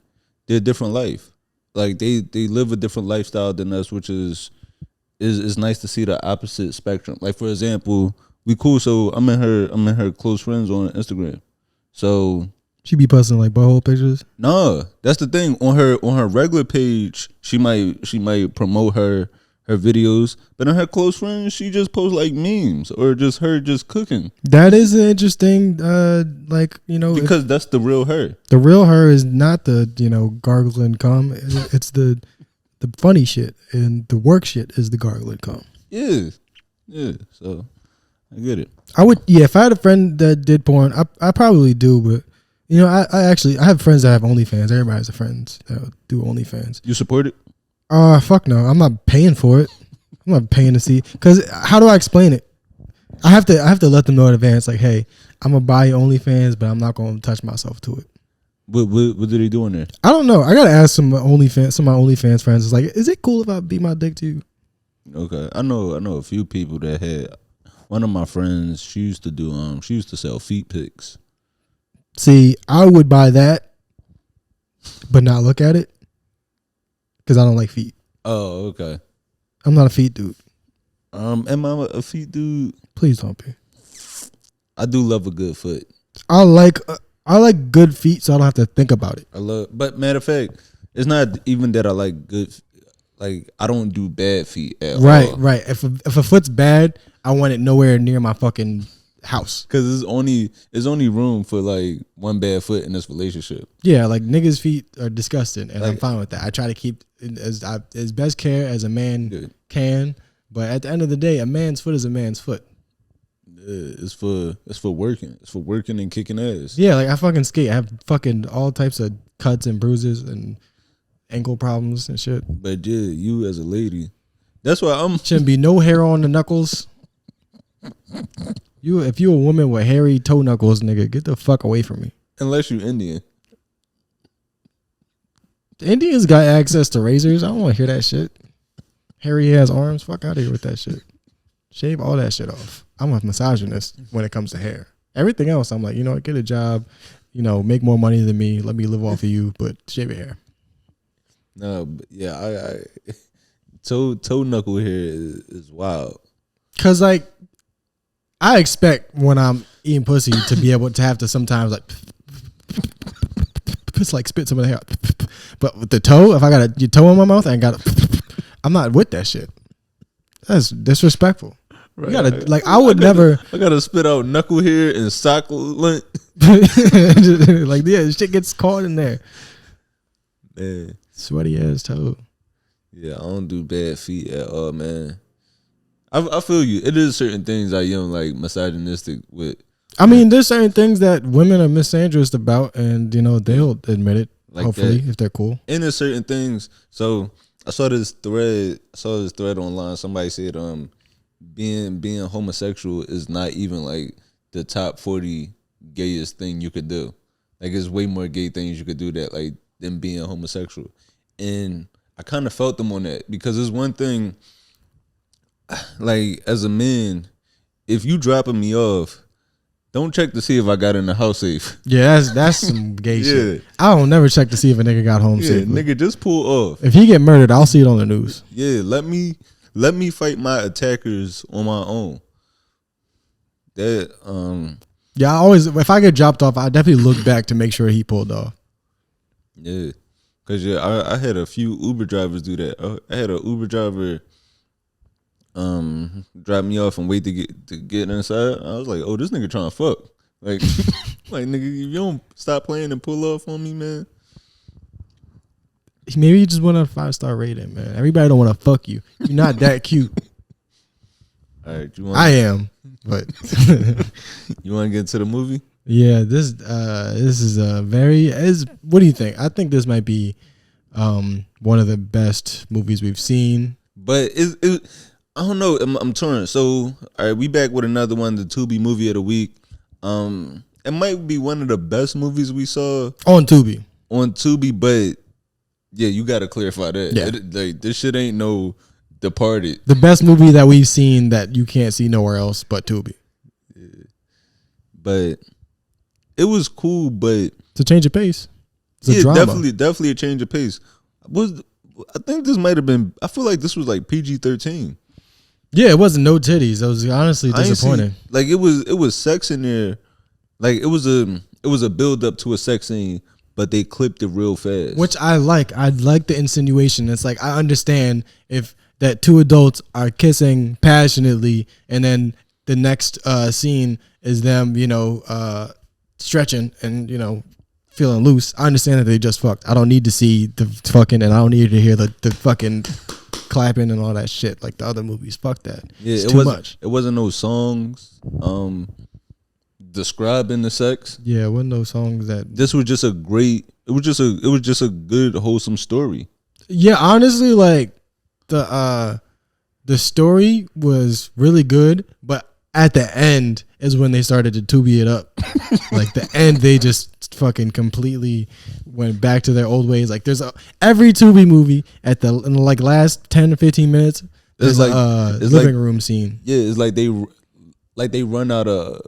different life. Like they live a different lifestyle than us, which is nice to see the opposite spectrum. Like for example, we cool. So I'm in her close friends on Instagram. So She be posting like butthole pictures. no, that's the thing. On her regular page, she might promote her videos, but on her close friends, she just posts like memes or just her just cooking. That is an interesting, like, you know, Because that's the real her. the real her is not the, you know, gargling cum. It's the funny shit, and the work shit is the gargling cum. Yeah. So I get it. I would, yeah, if I had a friend that did porn, I probably do, but you know, I actually have friends that have OnlyFans. Everybody has friends that do OnlyFans. You support it? Fuck no, I'm not paying for it. I'm not paying to see. Because how do I explain it? I have to let them know in advance. Like, hey, I'm gonna buy you OnlyFans, but I'm not gonna touch myself to it. What did he do in there? I don't know. I gotta ask some of my OnlyFans friends. It's like, is it cool if I beat my dick to you? Okay, I know a few people that had. One of my friends, she used to sell feet pics. See, I would buy that, but not look at it because I don't like feet. Oh, okay. I'm not a feet dude. Am I a feet dude? Please don't be. I do love a good foot. I like good feet, so I don't have to think about it. But matter of fact, it's not even that I like good. Like I don't do bad feet at all. Right. If a foot's bad, I want it nowhere near my fucking house. Cause it's only room for like one bad foot in this relationship. Yeah, like niggas' feet are disgusting, and Like, I'm fine with that. I try to keep as best care as a man can, but at the end of the day, a man's foot is a man's foot. Yeah, it's for working. It's for working and kicking ass. Yeah, like I fucking skate. I have fucking all types of cuts and bruises and ankle problems and shit. But yeah, you as a lady, that's why Shouldn't be no hair on the knuckles. If you a woman with hairy toe knuckles, nigga, get the fuck away from me. unless you Indian. The Indians got access to razors. I don't want to hear that shit. Hairy ass arms. Fuck out of here with that shit. Shave all that shit off. I'm a misogynist when it comes to hair. Everything else, I'm like, you know, get a job, you know, make more money than me. Let me live off of you, but shave your hair. No, but yeah, I toe knuckle hair is wild. Cause like, I expect when I'm eating pussy to be able to have to sometimes like, just like spit some of the hair out. But with the toe, if I got your toe in my mouth, I'm not with that shit. That's disrespectful. Right. You gotta like, I would never. I gotta spit out knuckle hair and succulent. Like, yeah, shit gets caught in there. Man. Sweaty ass toe. Yeah, I don't do bad feet at all, man. I feel you. It is certain things I am like misogynistic with. I mean, there's certain things that women are misandrous about, and you know they'll admit it. Like hopefully, that. if they're cool. And there's certain things. So I saw this thread. Online. Somebody said, being homosexual is not even like the top 40 gayest thing you could do. Like, there's way more gay things you could do that like than being homosexual. And I kind of felt them on that because there's one thing. Like, as a man, if you dropping me off, don't check to see if I got in the house safe. Yeah, that's some gay shit. I don't never check to see if a nigga got home safe. Nigga, just pull off. If he get murdered, I'll see it on the news. Yeah, let me fight my attackers on my own. That Yeah, I always, if I get dropped off, I definitely look back to make sure he pulled off. Yeah, cause I had a few Uber drivers do that. I had an Uber driver. drop me off and wait to get inside. I was like, oh, this nigga trying to fuck. Like, like nigga, if you don't stop playing and pull off on me, man. Maybe you just want a 5-star rating, man. Everybody don't want to fuck you. You're not that cute. All right, I am, but you want to get into the movie? Yeah, this is a what do you think? I think this might be one of the best movies we've seen. But I don't know. I'm torn. So, all right, we back with another one, the Tubi movie of the week. It might be one of the best movies we saw on Tubi. But yeah, you got to clarify that. Yeah. Like, this shit ain't no Departed. The best movie that we've seen that you can't see nowhere else but Tubi. Yeah. But it was cool, but it's a change of pace. It's a drama. definitely a change of pace. I think this might have been. I feel like this was like PG-13. Yeah, it wasn't no titties. It was honestly disappointing. Like it was sex in there. Like it was a build up to a sex scene, but they clipped it real fast. Which I like. I like the insinuation. It's like I understand if that two adults are kissing passionately, and then the next scene is them, stretching and feeling loose. I understand that they just fucked. I don't need to see the fucking, and I don't need to hear the fucking clapping and all that shit like the other movies. Fuck that. Yeah, it's too much. It wasn't no songs describing the sex. Yeah, it wasn't no songs that. This was just a great. It was just a good wholesome story. Yeah, honestly, like the story was really good, but at the end is when they started to Tubi it up. Like the end, they just fucking completely went back to their old ways. Like there's every Tubi movie in the last 10 to 15 minutes. There's like living room scene. Yeah, it's like they run out of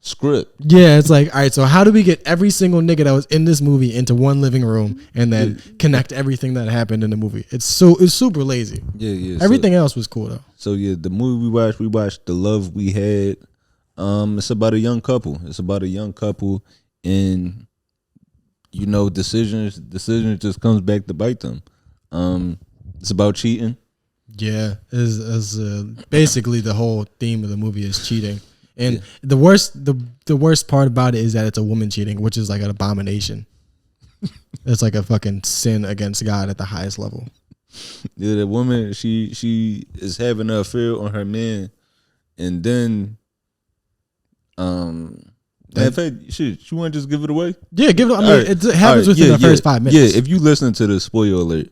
script. Yeah, it's like, all right, so how do we get every single nigga that was in this movie into one living room and then connect everything that happened in the movie? It's super lazy. Yeah. Everything else was cool though. So yeah, the movie we watched The Love We Had. It's about a young couple. And decisions just comes back to bite them. It's about cheating. Yeah, is basically the whole theme of the movie is cheating. And the worst part about it is that it's a woman cheating, which is like an abomination. It's like a fucking sin against God at the highest level. Yeah, the woman, she is having an affair on her man, and then in fact, shit, you want to just give it away? Yeah, give it. I mean, it happens within the first 5 minutes. Yeah, if you listen to the spoiler alert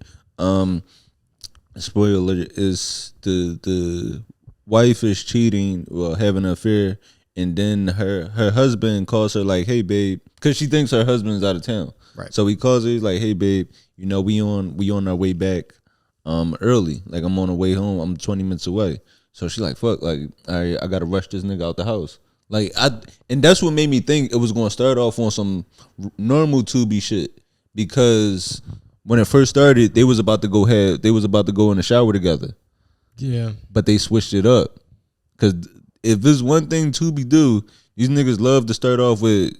is the wife is cheating, well, having an affair, and then her husband calls her like, "Hey, babe," because she thinks her husband's out of town. Right. So he calls her, he's like, "Hey, babe, we on our way back, early. Like I'm on the way home. I'm 20 minutes away." So she's like, "Fuck, like I gotta rush this nigga out the house." And that's what made me think it was gonna start off on some normal Tubi shit, because when it first started, they was about to go in the shower together. Yeah. But they switched it up. Cause if there's one thing Tubi do, these niggas love to start off with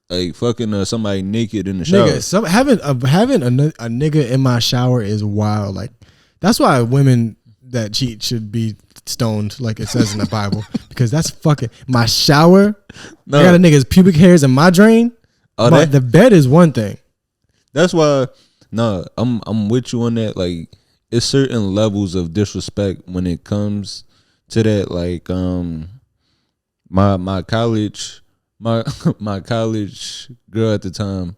like fucking somebody naked in the shower. Nigga, having a nigga in my shower is wild. Like that's why women that cheat should be stoned, like it says in the Bible, because that's fucking my shower. No. I got a nigga's pubic hairs in my drain. But the bed is one thing. That's why. No, I'm with you on that. Like, it's certain levels of disrespect when it comes to that. Like, my college girl at the time.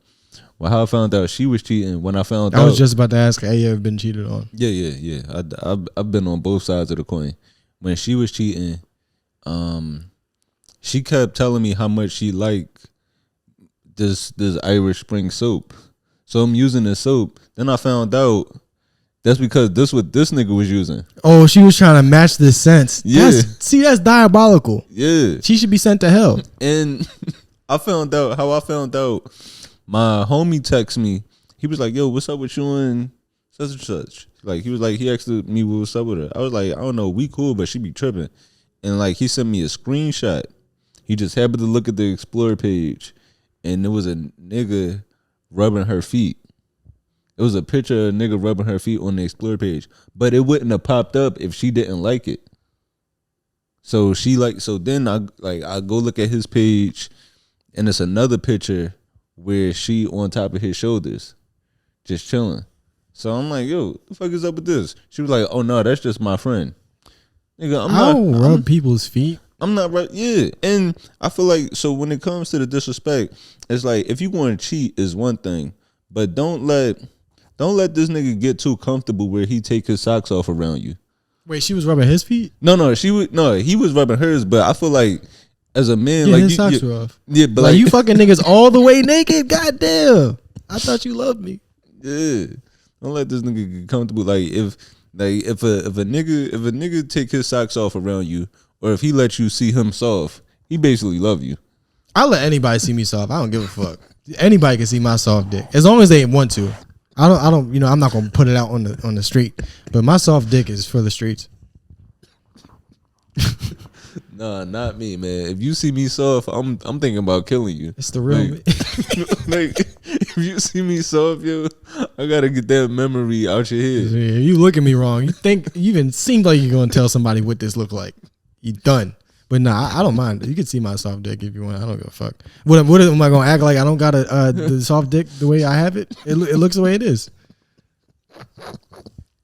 Well, how I found out she was cheating. When I found out, I was just about to ask, "Hey, you ever been cheated on?" Yeah. I've been on both sides of the coin. When she was cheating, she kept telling me how much she liked this Irish Spring soap. So I'm using this soap. Then I found out that's because this what this nigga was using. Oh, she was trying to match the scents. Yeah. That's diabolical. Yeah. She should be sent to hell. And I found out. My homie texted me. He was like, "Yo, what's up with you and such and such?" Like he asked me what's up with her. I was like, "I don't know, we cool, but she be tripping." And like he sent me a screenshot. He just happened to look at the Explore page, and there was a nigga rubbing her feet. It was a picture of a nigga rubbing her feet on the explore page, but it wouldn't have popped up if she didn't like it. So then I go look at his page, and it's another picture where she on top of his shoulders, just chilling. So I'm like, yo, the fuck is up with this? She was like, oh no, that's just my friend. Nigga, I don't rub people's feet. I'm not right. Yeah. And I feel like, so when it comes to the disrespect, it's like, if you want to cheat is one thing, but don't let this nigga get too comfortable where he take his socks off around you. Wait, she was rubbing his feet? No, he was rubbing hers, but I feel like as a man, like his socks were off. Yeah, but like you fucking niggas all the way naked. Goddamn, I thought you loved me. Yeah, don't let this nigga get comfortable. Like if a nigga take his socks off around you, or if he lets you see him soft, he basically love you. I'll let anybody see me soft. I don't give a fuck. Anybody can see my soft dick as long as they want to. I don't. You know, I'm not gonna put it out on the street. But my soft dick is for the streets. Nah, not me, man. If you see me soft, I'm thinking about killing you. It's the real. Like if you see me soft, yo, I gotta get that memory out your head. Yeah, you look at me wrong. You think you even seem like you're gonna tell somebody what this look like. You done. But nah, I don't mind. You can see my soft dick if you want. I don't give a fuck. What am I gonna act like? I don't got the soft dick the way I have it. It looks the way it is.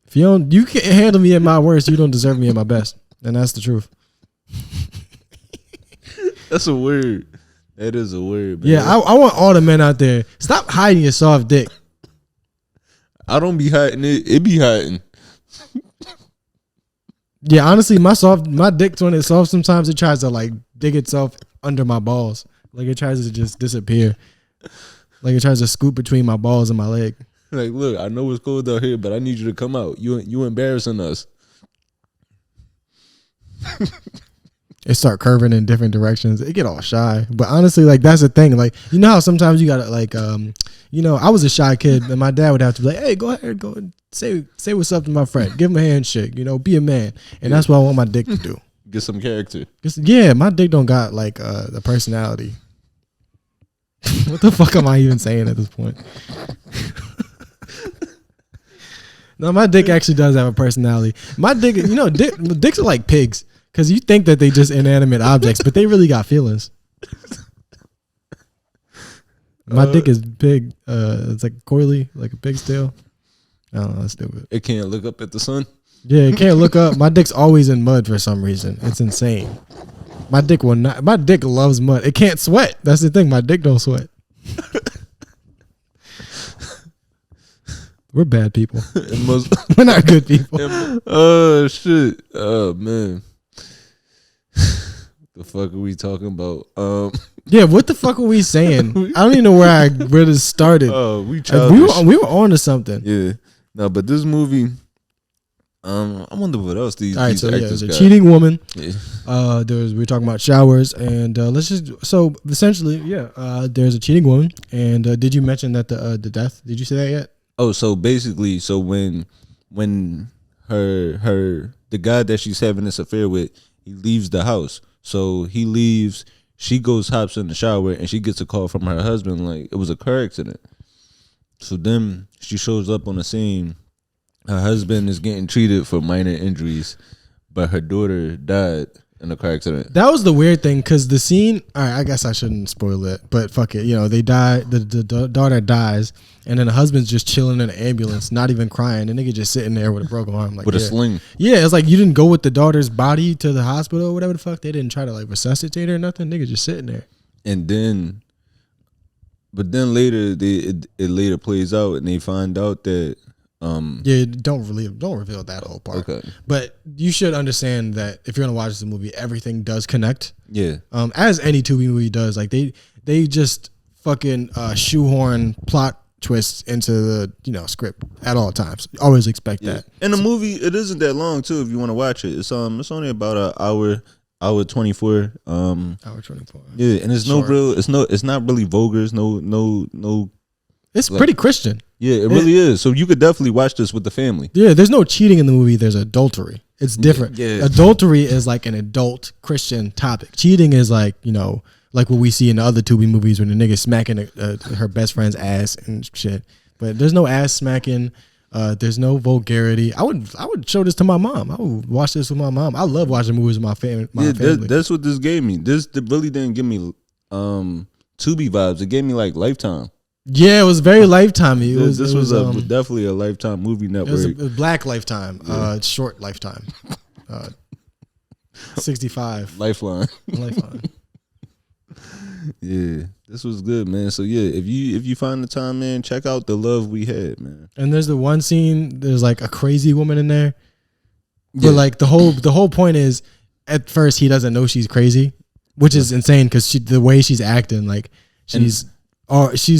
If you can't handle me at my worst, you don't deserve me at my best, and that's the truth. That's a word. That is a word. Man. Yeah, I want all the men out there. Stop hiding your soft dick. I don't be hiding it. It be hiding. Yeah, honestly, my dick when it's soft, sometimes it tries to like dig itself under my balls. Like it tries to just disappear. Like it tries to scoop between my balls and my leg. Like, look, I know it's cold out here, but I need you to come out. You embarrassing us. It start curving in different directions. It get all shy. But honestly, like that's the thing. Like, you know how sometimes you gotta like I was a shy kid and my dad would have to be like, hey, go ahead, go and say what's up to my friend. Give him a handshake, be a man. And that's what I want my dick to do. Get some character. Yeah, my dick don't got like the personality. What the fuck am I even saying at this point? No, my dick actually does have a personality. My dick, dicks are like pigs. Because you think that they just inanimate objects, but they really got feelings. My dick is big. It's like coily, like a pig's tail. I don't know. That's stupid. It can't look up at the sun? Yeah, it can't look up. My dick's always in mud for some reason. It's insane. My dick will not. My dick loves mud. It can't sweat. That's the thing. My dick don't sweat. We're bad people. We're not good people. Oh, shit. Oh, man. The fuck are we talking about? Yeah, what the fuck are we saying? I don't even know where this started. Oh, we were on to something. Yeah, no, but this movie, I wonder what else these actors there's a got. cheating woman. Yeah. We were talking about showers, and essentially, there's a cheating woman. And did you mention that the death? Did you say that yet? Oh, so basically, when the guy that she's having this affair with, he leaves the house. So he leaves, she hops in the shower, and she gets a call from her husband like it was a car accident. So then she shows up on the scene. Her husband is getting treated for minor injuries, but her daughter died in a car accident. That was the weird thing, because the scene, all right, I guess I shouldn't spoil it, but fuck it. They die, the daughter dies, and then the husband's just chilling in an ambulance, not even crying. The nigga just sitting there with a broken arm. Like, with a sling. Yeah, it's like you didn't go with the daughter's body to the hospital or whatever the fuck. They didn't try to like resuscitate her or nothing. Nigga just sitting there. And then, but then later, it later plays out, and they find out that don't reveal that whole part. Okay. But you should understand that if you're gonna watch this movie, everything does connect. Yeah. As any Tubi movie does, like they just fucking shoehorn plot twists into the script at all times. Always expect that. And the movie, it isn't that long too. If you want to watch it, it's only about an hour 24. Hour 24. Yeah, and it's it's not really vulgar. It's no. It's pretty Christian. Yeah, it really is. So you could definitely watch this with the family. Yeah, there's no cheating in the movie. There's adultery. It's different. Yeah. Adultery is like an adult Christian topic. Cheating is like, like what we see in the other Tubi movies when the nigga smacking her best friend's ass and shit. But there's no ass smacking. There's no vulgarity. I would show this to my mom. I would watch this with my mom. I love watching movies with my family. That's what this gave me. This really didn't give me Tubi vibes. It gave me like Lifetime. Yeah, it was very Lifetime. This was definitely a Lifetime movie network. It was a black Lifetime, short Lifetime, 65 Lifeline. Yeah, this was good, man. So yeah, if you find the time, man, check out The Love We Had, man. And there's the one scene. There's like a crazy woman in there, but like the whole point is, at first he doesn't know she's crazy, which is insane because the way she's acting, like she's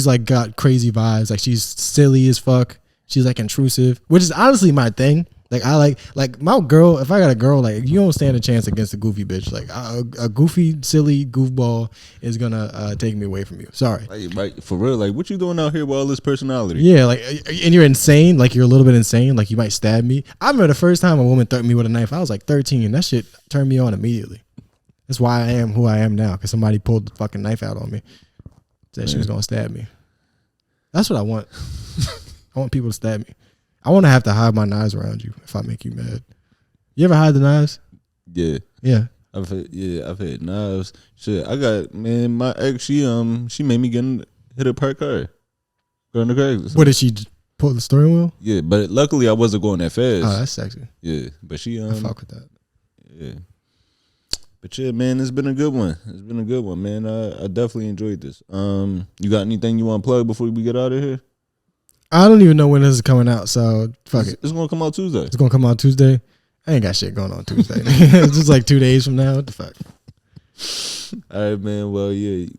like got crazy vibes. Like she's silly as fuck. She's like intrusive, which is honestly my thing. Like I like my girl. If I got a girl, like you don't stand a chance against a goofy bitch. Like a goofy, silly goofball is gonna take me away from you. Sorry. Like for real. Like what you doing out here with all this personality? Yeah. Like and you're insane. Like you're a little bit insane. Like you might stab me. I remember the first time a woman threatened me with a knife. I was like 13. That shit turned me on immediately. That's why I am who I am now. Because somebody pulled the fucking knife out on me. Said she was gonna stab me. That's what I want. I want people to stab me. I want to have to hide my knives around you if I make you mad. You ever hide the knives? Yeah. Yeah. I've had knives. Shit, I got, man, my ex, she made me hit a parked car. Going to Craigslist. What, did she pull the steering wheel? Yeah, but luckily I wasn't going that fast. Oh, that's sexy. Yeah, but she I fuck with that. Yeah. But yeah, man, it's been a good one. It's been a good one, man. I definitely enjoyed this. You got anything you want to plug before we get out of here? I don't even know when this is coming out, so fuck it. It's gonna come out Tuesday. It's gonna come out Tuesday. I ain't got shit going on Tuesday. It's just like 2 days from now. What the fuck? All right, man. Well, yeah.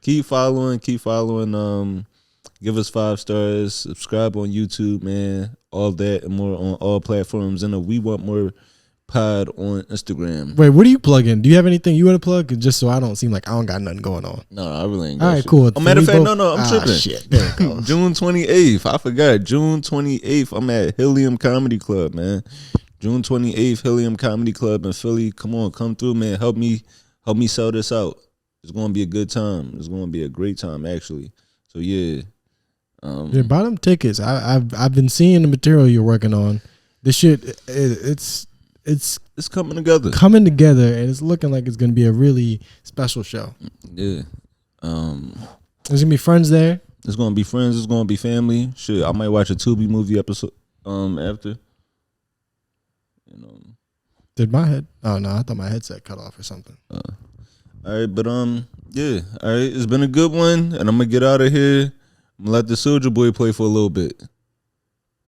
Keep following. Give us 5 stars. Subscribe on YouTube, man. All that and more on all platforms. And We Want More Pod on Instagram. Wait, what are you plugging? Do you have anything you want to plug? Just so I don't seem like I don't got nothing going on. No, I really ain't got all right, shit. cool. Oh, matter of fact, no, I'm tripping. Shit. There it goes. June 28th. I forgot. June 28th. I'm at Helium Comedy Club, man. June 28th, Helium Comedy Club in Philly. Come on, come through, man. Help me sell this out. It's gonna be a good time. It's gonna be a great time, actually. So yeah. Yeah, buy them tickets. I've been seeing the material you're working on. This shit, it's coming together. And it's looking like it's gonna be a really special show. Yeah. There's gonna be friends there. It's gonna be friends. It's gonna be family. Shit, I might watch a Tubi movie episode after. Did my head? Oh no, I thought my headset cut off or something. All right, but yeah. All right, it's been a good one, and I'm gonna get out of here. I'm gonna let the Soldier Boy play for a little bit.